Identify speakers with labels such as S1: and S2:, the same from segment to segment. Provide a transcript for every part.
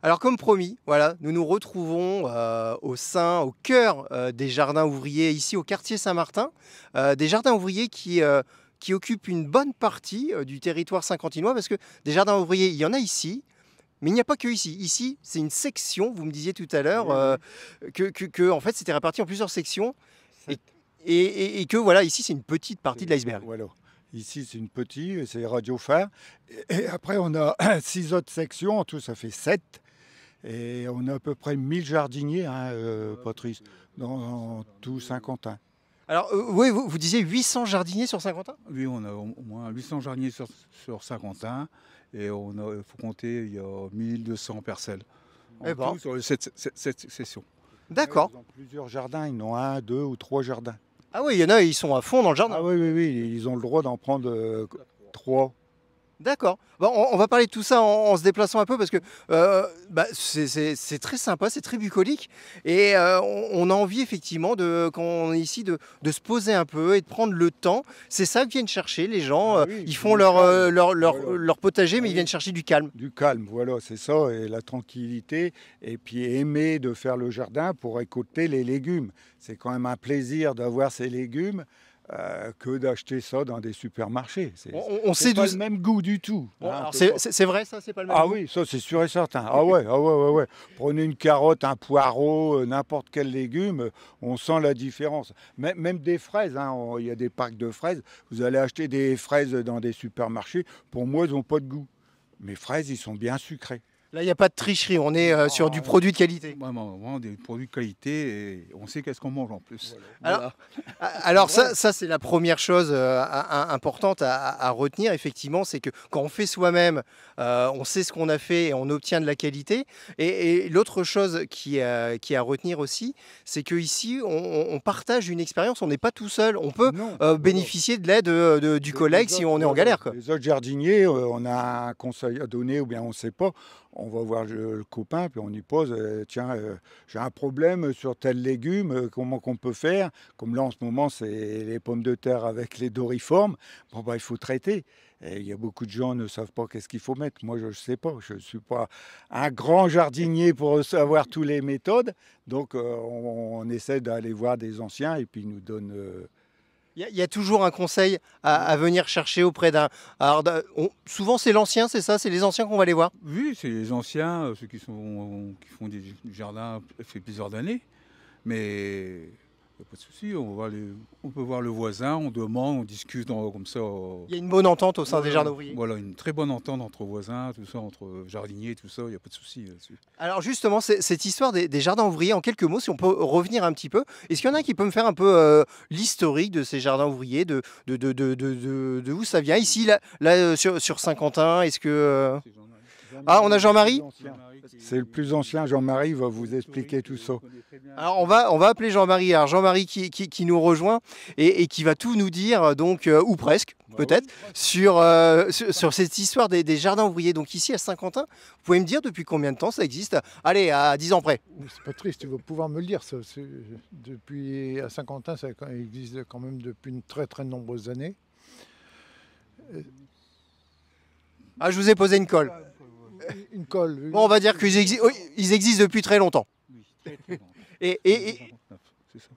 S1: Alors comme promis, voilà, nous nous retrouvons au cœur des jardins ouvriers ici au quartier Saint-Martin. Des jardins ouvriers qui occupent une bonne partie du territoire saint-quentinois parce que des jardins ouvriers, il y en a ici, mais il n'y a pas que ici. Ici, c'est une section, vous me disiez tout à l'heure,
S2: Oui, oui.
S1: en fait c'était réparti en plusieurs sections et,
S2: Sept.
S1: et que voilà, ici c'est une petite partie de l'iceberg.
S2: Voilà. Ici, c'est une petite, c'est radiophare. Et après, on a 6 autres sections. En tout, ça fait 7. Et on a à peu près 1000 jardiniers, hein, Patrice, dans tout Saint-Quentin.
S1: Alors oui, vous disiez 800 jardiniers sur Saint-Quentin?
S3: Oui, on a au moins 800 jardiniers sur Saint-Quentin et il faut compter, il y a 1200 parcelles
S1: Eh
S3: en
S1: ben,
S3: tout sur cette session.
S2: Ouais,
S1: d'accord.
S2: ils ont plusieurs jardins. Ils en ont un, deux ou trois jardins.
S1: Ah oui, il y en a, ils sont à fond dans le
S2: Ah
S1: jardin.
S2: oui, oui, oui. Ils ont le droit d'en prendre trois.
S1: D'accord. Bon, on va parler de tout ça en se déplaçant un peu parce que c'est très sympa, c'est très bucolique et on a envie effectivement quand on est ici de se poser un peu et de prendre le temps. C'est ça que viennent chercher les gens.
S2: Ah oui,
S1: Ils font
S2: du calme.
S1: leur potager,
S2: Ah
S1: mais ils
S2: oui.
S1: viennent chercher du calme.
S2: Du calme, voilà, c'est ça, et la tranquillité, et puis aimer de faire le jardin pour récolter les légumes. C'est quand même un plaisir d'avoir ces légumes que d'acheter ça dans des supermarchés.
S1: On
S2: C'est
S1: sait
S2: pas
S1: d'où.
S2: le même goût du tout.
S1: Bon,
S2: Hein,
S1: alors
S2: c'est pas-
S1: c'est vrai, ça, c'est pas le même
S2: Ah
S1: goût.
S2: oui, ça c'est sûr et certain. Ah ouais, ouais, ouais. Prenez une carotte, un poireau, n'importe quel légume, on sent la différence. Même des fraises, hein, il y a des parcs de fraises. Vous allez acheter des fraises dans des supermarchés, pour moi, ils n'ont pas de goût. Mes fraises, ils sont bien sucrés.
S1: Là, il n'y a pas de tricherie. On est sur du
S2: Ah,
S1: produit de qualité.
S3: Vraiment des produits de qualité et on sait qu'est-ce qu'on mange en plus.
S1: Alors,
S3: Voilà.
S1: Alors
S2: C'est vrai.
S1: ça c'est la première chose importante à retenir, effectivement, c'est que quand on fait soi-même, on sait ce qu'on a fait et on obtient de la qualité. Et l'autre chose qui est à retenir aussi, c'est qu'ici, on partage une expérience, on n'est pas tout seul, on peut
S2: Non, voilà.
S1: bénéficier de l'aide du collègue
S2: Les
S1: si
S2: autres,
S1: on est en
S2: voilà,
S1: galère, quoi.
S2: les autres jardiniers, on a un conseil à donner ou bien on ne sait pas. On va voir le copain, puis on y pose, tiens, j'ai un problème sur tel légume, comment qu'on peut faire? Comme là en ce moment, c'est les pommes de terre avec les doriformes. Bon, bah, il faut traiter. Et il y a beaucoup de gens qui ne savent pas qu'est-ce qu'il faut mettre. Moi, je ne sais pas. Je ne suis pas un grand jardinier pour savoir toutes les méthodes. Donc, on essaie d'aller voir des anciens et puis ils nous donnent.
S1: Il y a toujours un conseil à venir chercher auprès d'un. Alors, souvent, c'est l'ancien, c'est ça, c'est les anciens qu'on va aller voir.
S3: Oui, c'est les anciens, ceux qui font du jardin fait plusieurs années. Mais il n'y a pas de souci, on peut voir le voisin, on demande, on discute comme ça.
S1: Il y a une bonne entente au sein des
S3: Voilà,
S1: jardins ouvriers.
S3: voilà, une très bonne entente entre voisins, tout ça, entre jardiniers, tout ça, il n'y a pas de souci là-dessus.
S1: Alors justement, cette histoire des jardins ouvriers, en quelques mots, si on peut revenir un petit peu, est-ce qu'il y en a qui peut me faire un peu l'historique de ces jardins ouvriers, de où ça vient? Ici, sur Saint-Quentin, est-ce que... Ah, on a Jean-Marie?
S2: C'est le plus ancien, Jean-Marie va vous expliquer tout ça.
S1: Alors on va appeler Jean-Marie. Alors Jean-Marie qui nous rejoint et qui va tout nous dire, donc, ou presque, peut-être, sur cette histoire des jardins ouvriers. Donc ici à Saint-Quentin, vous pouvez me dire depuis combien de temps ça existe? Allez, à 10 ans près.
S4: C'est pas triste, tu vas pouvoir me le dire. Ça. Depuis à Saint-Quentin, ça existe quand même depuis une très très nombreuses années.
S1: Ah, je vous ai posé une colle.
S4: Une colle.
S1: Bon, on va dire ils existent depuis très longtemps.
S3: Oui, très, très bon.
S1: Et
S3: 1959, c'est ça.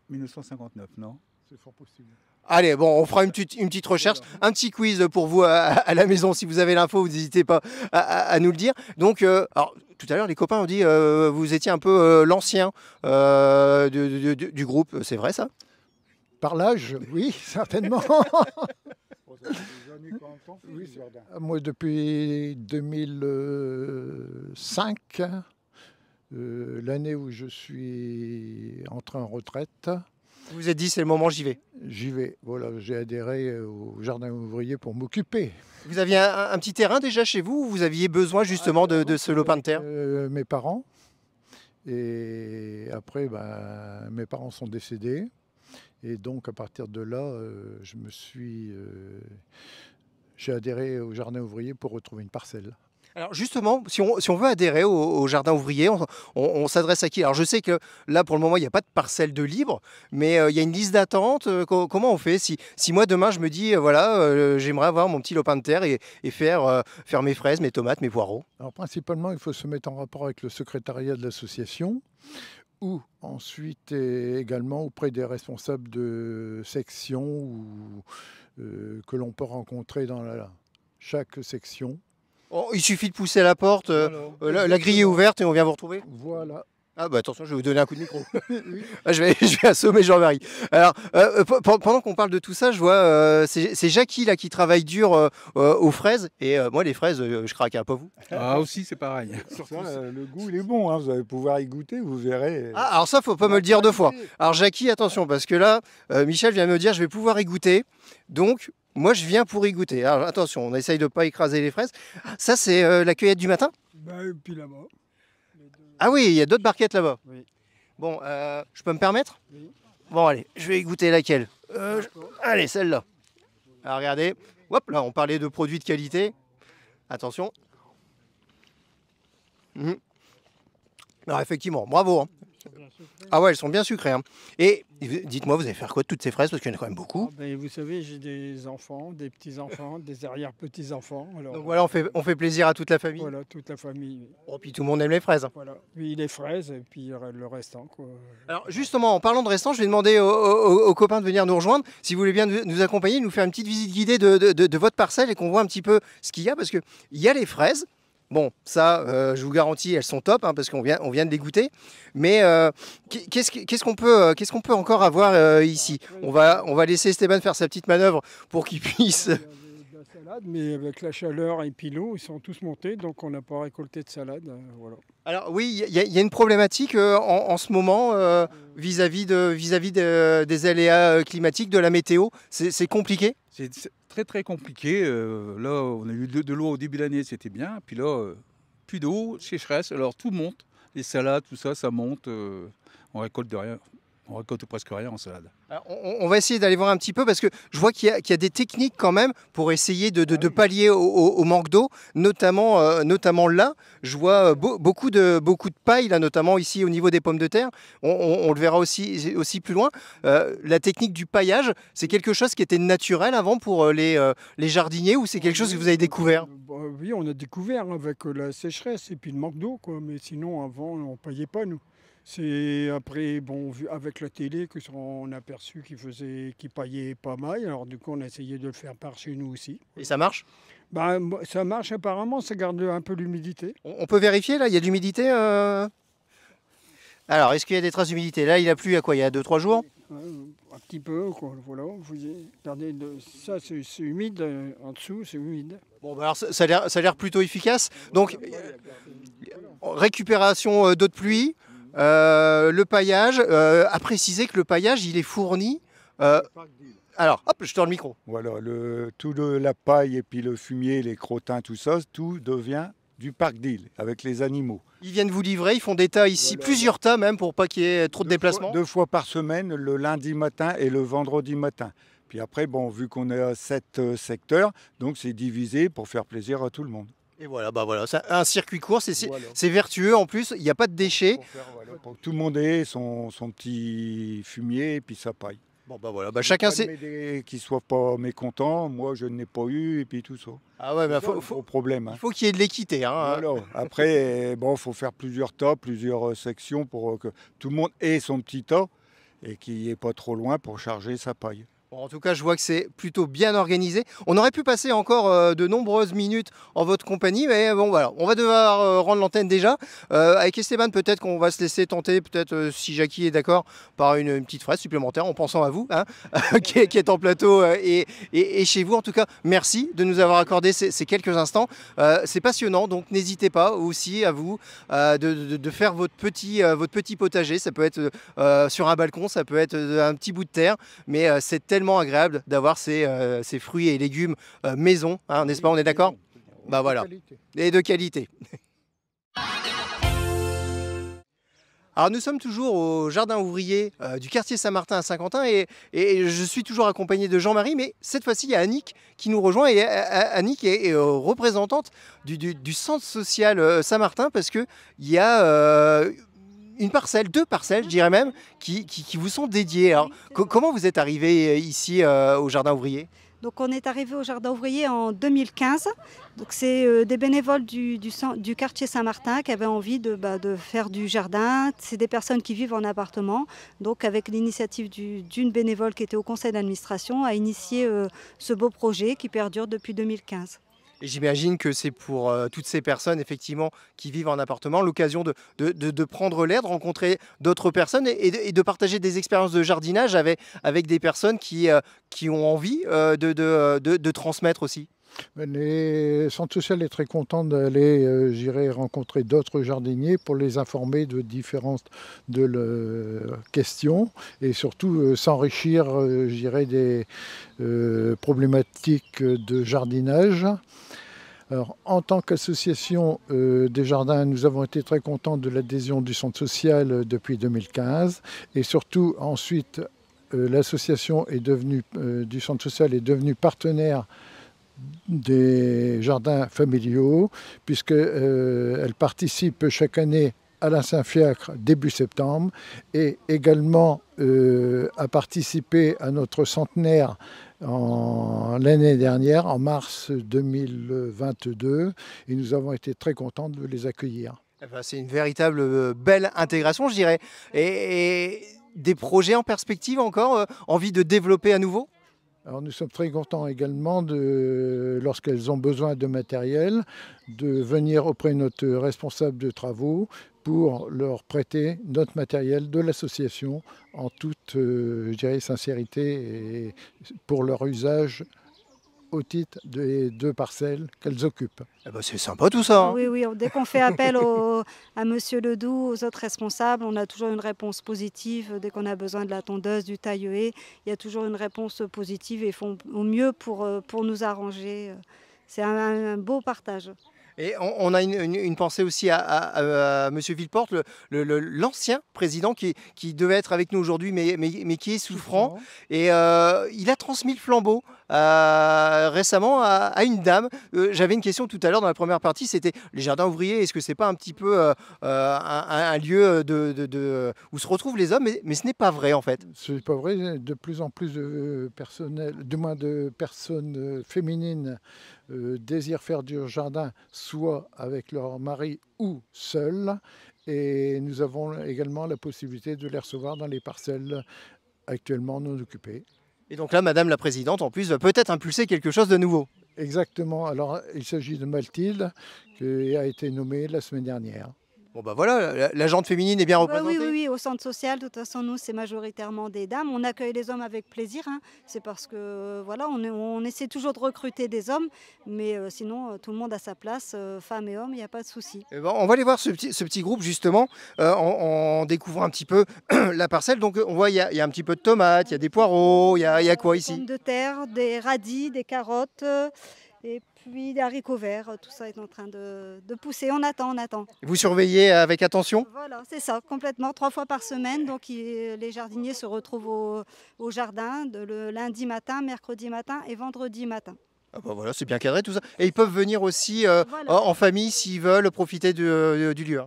S3: 1959, non?
S4: C'est fort possible.
S1: allez, bon, on fera une petite recherche, un petit quiz pour vous à la maison. Si vous avez l'info, vous n'hésitez pas à nous le dire. Donc, alors, tout à l'heure, les copains ont dit vous étiez un peu l'ancien du groupe. C'est vrai, ça?
S4: Par l'âge, oui, certainement.
S2: Oui, c'est vrai.
S4: Moi, depuis 2005, l'année où je suis entré en retraite,
S1: Vous vous êtes dit, c'est le moment, j'y vais.
S4: j'y vais. Voilà, j'ai adhéré au jardin ouvrier pour m'occuper.
S1: Vous aviez un petit terrain déjà chez vous ou vous aviez besoin justement de ce lopin de terre?
S4: Mes parents. Et après, ben, mes parents sont décédés. Et donc, à partir de là, j'ai adhéré au jardin ouvrier pour retrouver une parcelle.
S1: Alors justement, si on veut adhérer au jardin ouvrier, on s'adresse à qui? Alors je sais que là pour le moment il n'y a pas de parcelle de libre, mais il y a une liste d'attente. Comment on fait si moi demain je me dis voilà j'aimerais avoir mon petit lopin de terre et faire mes fraises, mes tomates, mes poireaux.
S4: Alors principalement, il faut se mettre en rapport avec le secrétariat de l'association ou ensuite également auprès des responsables de section que l'on peut rencontrer dans chaque section.
S1: Oh, il suffit de pousser à la porte,
S4: Voilà.
S1: la grille est ouverte et on vient vous retrouver.
S4: Voilà.
S1: Ah bah attention, je vais vous donner un coup de micro.
S4: Oui.
S1: Ah, je vais assommer Jean-Marie. Alors, pendant qu'on parle de tout ça, je vois, c'est Jackie là qui travaille dur aux fraises. Et moi, les fraises, je craque, hein, pas vous.
S3: Ah aussi, c'est pareil.
S2: Ça, le goût, il est bon, hein, vous allez pouvoir y goûter, vous verrez.
S1: Ah, alors ça, faut pas me le dire deux fois. Alors Jackie, attention, parce que là, Michel vient me dire, je vais pouvoir y goûter. Donc, moi, je viens pour y goûter. Alors attention, on essaye de pas écraser les fraises. Ça, c'est la cueillette du matin?
S5: Et puis là-bas.
S1: Ah oui, il y a d'autres barquettes là-bas.
S5: Oui.
S1: Bon, je peux me permettre?
S5: Oui.
S1: Bon, allez, je vais y goûter laquelle? Allez, celle-là. Alors, regardez. Hop, là, on parlait de produits de qualité. Attention. Mhm. Alors, effectivement, bravo. Hein. Ah ouais, elles sont bien sucrées. Hein. Et dites-moi, vous allez faire quoi de toutes ces fraises? Parce qu'il y en a quand même beaucoup.
S5: Vous savez, j'ai des enfants, des petits-enfants, des arrière-petits-enfants. Alors,
S1: Donc voilà, on fait plaisir à toute la famille.
S5: voilà, toute la famille.
S1: Oh, puis tout le monde aime les fraises.
S5: Voilà. Puis les fraises et puis le restant. Quoi.
S1: Alors justement, en parlant de restaurant, je vais demander aux copains de venir nous rejoindre. Si vous voulez bien nous accompagner, nous faire une petite visite guidée de votre parcelle et qu'on voit un petit peu ce qu'il y a. Parce qu'il y a les fraises. Bon, ça, je vous garantis, elles sont top hein, parce qu'on vient de les goûter. Mais qu'est-ce qu'on peut encore avoir ici? On va laisser Esteban faire sa petite manœuvre pour qu'il puisse.
S5: Il y a de la salade, mais avec la chaleur et puis l'eau, ils sont tous montés, donc on n'a pas récolté de salade. Voilà.
S1: Alors oui, il y a une problématique en ce moment vis-à-vis des aléas climatiques, de la météo. C'est compliqué.
S3: C'est très compliqué. Là, on a eu de l'eau au début de l'année, c'était bien. Puis là, plus d'eau, sécheresse. Alors tout monte. Les salades, tout ça, ça monte. On récolte de rien. On récolte presque rien en salade.
S1: Alors, on va essayer d'aller voir un petit peu parce que je vois qu'il y a des techniques quand même pour essayer de pallier au manque d'eau, notamment là. Je vois beaucoup de paille, là, notamment ici au niveau des pommes de terre. On le verra aussi plus loin. La technique du paillage, c'est quelque chose qui était naturel avant pour les jardiniers ou c'est quelque chose que vous avez découvert?
S5: Oui, on a découvert avec la sécheresse et puis le manque d'eau, quoi. Mais sinon, avant, on ne paillait pas, nous. C'est après, bon, avec la télé, qu'on a aperçu qu'il paillait pas mal. Alors du coup, on a essayé de le faire par chez nous aussi.
S1: Et ça marche?
S5: Ça marche apparemment, ça garde un peu l'humidité.
S1: On peut vérifier là, il y a de l'humidité Alors, est-ce qu'il y a des traces d'humidité? Là, il a plu il y a quoi? Il y a 2-3 jours?
S5: Un petit peu, quoi. Voilà, vous voyez. Regardez, ça c'est humide, en dessous c'est humide.
S1: Bon, bah alors ça a l'air plutôt efficace. Donc, récupération d'eau de pluie. Le paillage, à préciser que le paillage, il est fourni. Alors, hop, je tourne le micro.
S2: Voilà, la paille et puis le fumier, les crottins, tout ça, tout devient du parc d'île avec les animaux.
S1: Ils viennent vous livrer, ils font des tas ici, voilà, plusieurs tas même pour pas qu'il y ait trop de déplacements.
S2: 2 fois par semaine, le lundi matin et le vendredi matin. Puis après, bon, vu qu'on est à 7 secteurs, donc c'est divisé pour faire plaisir à tout le monde.
S1: Et voilà, c'est un circuit court, c'est vertueux en plus, il n'y a pas de déchets.
S2: Pour que tout le monde ait son petit fumier et puis sa paille.
S1: Bon bah voilà, chacun sait.
S2: Qu'ils ne soient pas mécontents, moi je n'ai pas eu et puis tout ça.
S1: Ah ouais, faut
S2: problème. Hein.
S1: Il faut qu'il y ait de l'équité. Hein.
S2: Voilà. Après, bon, faut faire plusieurs tas, plusieurs sections pour que tout le monde ait son petit tas et qu'il n'y ait pas trop loin pour charger sa paille.
S1: Bon, en tout cas, je vois que c'est plutôt bien organisé. On aurait pu passer encore de nombreuses minutes en votre compagnie, mais bon voilà, on va devoir rendre l'antenne déjà. Avec Esteban, peut-être qu'on va se laisser tenter, peut-être si Jackie est d'accord, par une petite fraise supplémentaire en pensant à vous, hein, qui est en plateau et chez vous. En tout cas, merci de nous avoir accordé ces quelques instants. C'est passionnant, donc n'hésitez pas aussi à vous de faire votre petit potager. Ça peut être sur un balcon, ça peut être un petit bout de terre, mais c'est tellement agréable d'avoir ces fruits et légumes maison, hein, n'est-ce pas? On est d'accord? Bah voilà, et de qualité. Alors nous sommes toujours au jardin ouvrier du quartier Saint-Martin à Saint-Quentin et je suis toujours accompagné de Jean-Marie, mais cette fois-ci il y a Annick qui nous rejoint et Annick est représentante du centre social Saint-Martin parce qu'il y a une parcelle, 2 parcelles je dirais même, qui vous sont dédiées. Alors comment vous êtes arrivé ici au jardin ouvrier ?
S6: Donc on est arrivé au jardin ouvrier en 2015. Donc c'est des bénévoles du quartier Saint-Martin qui avaient envie de faire du jardin. C'est des personnes qui vivent en appartement. Donc avec l'initiative d'une bénévole qui était au conseil d'administration, a initié ce beau projet qui perdure depuis 2015.
S1: Et j'imagine que c'est pour toutes ces personnes effectivement qui vivent en appartement l'occasion de prendre l'air, de rencontrer d'autres personnes et de partager des expériences de jardinage avec des personnes qui ont envie de transmettre aussi.
S4: Le centre social est très content d'aller, j'irai rencontrer d'autres jardiniers pour les informer de différentes questions et surtout s'enrichir, j'irai des problématiques de jardinage. Alors, en tant qu'association des jardins, nous avons été très contents de l'adhésion du centre social depuis 2015 et surtout ensuite l'association du centre social est devenue partenaire des jardins familiaux, puisqu'elle participe chaque année à la Saint-Fiacre début septembre et également a participé à notre centenaire l'année dernière, en mars 2022, et nous avons été très contents de les accueillir.
S1: C'est une véritable belle intégration, je dirais. Et des projets en perspective encore, envie de développer à nouveau ?
S4: Alors nous sommes très contents également, lorsqu'elles ont besoin de matériel, de venir auprès de notre responsable de travaux pour leur prêter notre matériel de l'association en toute je dirais, sincérité et pour leur usage au titre des 2 parcelles qu'elles occupent.
S1: Eh ben c'est sympa tout ça. Hein.
S6: Oui, dès qu'on fait appel à Monsieur Ledoux, aux autres responsables, on a toujours une réponse positive. Dès qu'on a besoin de la tondeuse, du taille-haie, il y a toujours une réponse positive et ils font au mieux pour nous arranger. C'est un beau partage.
S1: Et on a une pensée aussi à M. Villeporte, l'ancien président qui devait être avec nous aujourd'hui, mais qui est souffrant. Et il a transmis le flambeau récemment à une dame. J'avais une question tout à l'heure dans la première partie, c'était les jardins ouvriers, est-ce que c'est pas un petit peu un lieu où se retrouvent les hommes, mais ce n'est pas vrai en fait.
S4: Ce n'est pas vrai, de plus en plus de personnes féminines désirent faire du jardin soit avec leur mari ou seul. Et nous avons également la possibilité de les recevoir dans les parcelles actuellement non occupées.
S1: Et donc là, Madame la Présidente, en plus, va peut-être impulser quelque chose de nouveau.
S4: Exactement. Alors, il s'agit de Mathilde, qui a été nommée la semaine dernière.
S1: Bon bah voilà, la gente féminine est bien représentée.
S6: Oui, au centre social, de toute façon, nous, c'est majoritairement des dames. On accueille les hommes avec plaisir. Hein. C'est parce que, voilà, on essaie toujours de recruter des hommes. Mais sinon, tout le monde a sa place, femmes et hommes, il n'y a pas de souci.
S1: Et ben, on va aller voir ce petit groupe, justement, en découvrant un petit peu la parcelle. Donc, on voit, il y a un petit peu de tomates, il y a des poireaux, il y a quoi ici ?
S6: Des pommes de terre, des radis, des carottes... et puis des haricots verts, tout ça est en train de pousser. On attend.
S1: Vous surveillez avec attention ?
S6: Voilà, c'est ça, complètement, 3 fois par semaine. Donc les jardiniers se retrouvent au jardin le lundi matin, mercredi matin et vendredi matin.
S1: Ah bah voilà, c'est bien cadré tout ça. Et ils peuvent venir aussi en famille s'ils veulent profiter du lieu.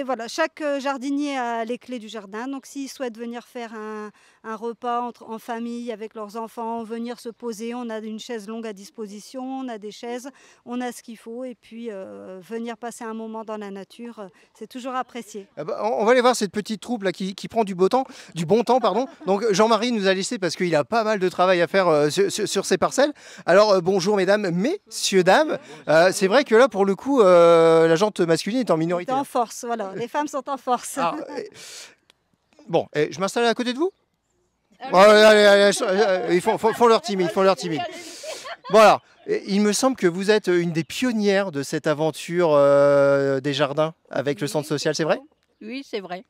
S6: Voilà, chaque jardinier a les clés du jardin. Donc s'ils souhaitent venir faire un repas en famille avec leurs enfants, venir se poser, on a une chaise longue à disposition, on a des chaises, on a ce qu'il faut. Et puis venir passer un moment dans la nature, c'est toujours apprécié.
S1: Ah bah, on va aller voir cette petite troupe là qui prend du bon temps. Donc Jean-Marie nous a laissé parce qu'il a pas mal de travail à faire sur ces parcelles. Alors bonjour mesdames, messieurs, dames. C'est vrai que là, pour le coup, la gente masculine est en minorité.
S6: C'est en force, voilà. Les femmes sont en force.
S1: Alors, bon, je m'installe à côté de vous. Allez, ils font leur timide, Voilà. Il me semble que vous êtes une des pionnières de cette aventure des jardins avec le centre social, c'est vrai ?
S7: Oui, c'est vrai.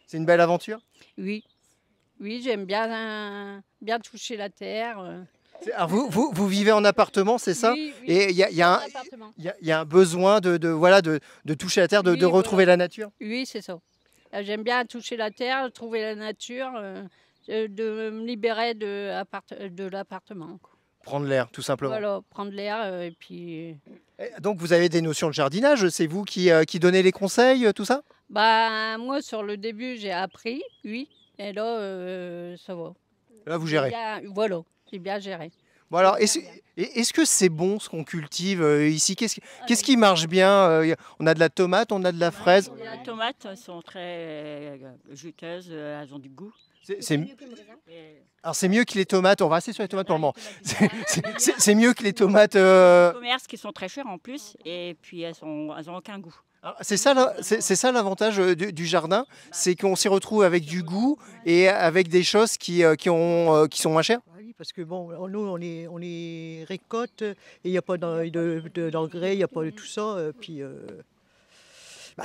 S1: C'est une belle aventure ?
S7: Oui, j'aime bien toucher la terre.
S1: Alors vous vivez en appartement, c'est ça ?
S7: Oui,
S1: et il y a un besoin de toucher la terre, de retrouver la nature ?
S7: Oui, c'est ça. J'aime bien toucher la terre, trouver la nature, de me libérer de l'appartement, quoi.
S1: Prendre l'air, tout simplement.
S7: Voilà, prendre l'air et puis...
S1: Donc vous avez des notions de jardinage, c'est vous qui donnez les conseils, tout ça?
S7: Bah, moi, sur le début, j'ai appris, oui. Et là, ça va.
S1: Là, vous gérez.
S7: Voilà, j'ai bien géré.
S1: Bon alors, est-ce que c'est bon ce qu'on cultive ici? Qu'est-ce qui marche bien? On a de la tomate, on a de la fraise.
S8: Les tomates sont très juteuses, elles ont du goût.
S1: Alors c'est mieux que les tomates, on va rester sur les tomates pour le moment. C'est mieux que les tomates...
S8: Commerce qui sont très chères en plus, et puis elles ont aucun goût.
S1: C'est ça l'avantage du jardin, c'est qu'on s'y retrouve avec du goût et avec des choses qui sont moins chères.
S9: Oui, parce que bon, nous on les récolte et il n'y a pas d'engrais, il n'y a pas de tout ça. Puis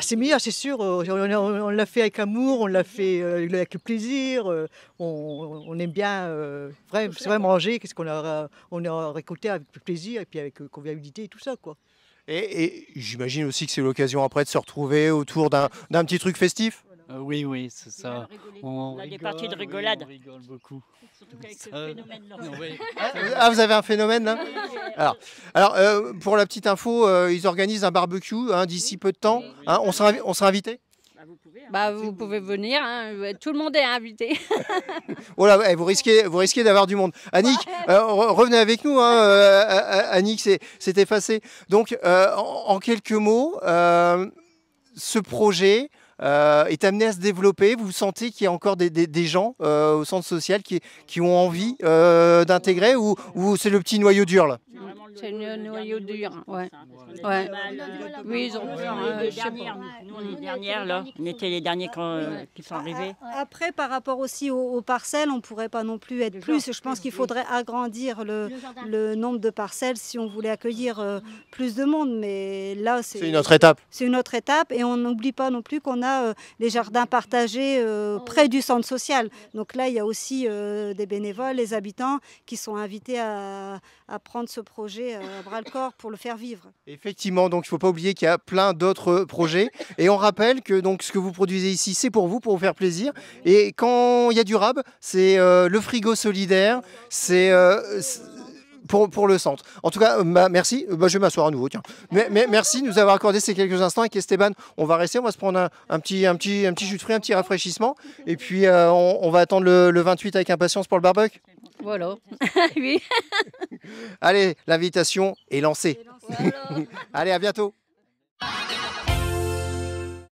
S9: c'est meilleur, c'est sûr. On l'a fait avec amour, on l'a fait avec le plaisir. On aime bien c'est vrai manger, qu'est-ce qu'on a récolté avec plaisir et puis avec convivialité et tout ça, quoi.
S1: Et j'imagine aussi que c'est l'occasion après de se retrouver autour d'un petit truc festif.
S10: Oui, c'est ça.
S8: On a des parties de rigolade.
S10: On rigole beaucoup.
S8: Surtout avec ce phénomène-là.
S1: Ah, vous avez un phénomène là? Alors pour la petite info, ils organisent un barbecue d'ici peu de temps. On sera invité?
S7: Vous pouvez venir, tout le monde est invité.
S1: Oh là, vous risquez d'avoir du monde. Annick, revenez avec nous. Annick s'est effacée. Donc, en quelques mots, ce projet est amené à se développer. Vous sentez qu'il y a encore des gens au centre social qui ont envie d'intégrer ou c'est le petit noyau dur là?
S7: C'est le noyau dur, ouais. Oui, ils ont
S8: Nous, on est les dernières, là. On était les derniers qui sont arrivés.
S6: Après, par rapport aussi aux parcelles, on ne pourrait pas non plus être plus. Je pense qu'il faudrait agrandir le nombre de parcelles si on voulait accueillir plus de monde. Mais là,
S1: c'est une autre étape.
S6: C'est une autre étape. Et on n'oublie pas non plus qu'on a les jardins partagés près du centre social. Donc là, il y a aussi des bénévoles, les habitants qui sont invités à prendre ce projet à bras-le-corps pour le faire vivre.
S1: Effectivement, donc il ne faut pas oublier qu'il y a plein d'autres projets. Et on rappelle que donc, ce que vous produisez ici, c'est pour vous faire plaisir. Et quand il y a du rab, c'est le frigo solidaire, c'est pour le centre. En tout cas, merci. Je vais m'asseoir à nouveau. Tiens. Merci de nous avoir accordé ces quelques instants. Avec Esteban, on va rester, on va se prendre un petit jus de fruits, un petit rafraîchissement. Et puis, on va attendre le 28 avec impatience pour le barbecue.
S7: Voilà, oui.
S1: Allez, l'invitation est lancée. Allez, à bientôt.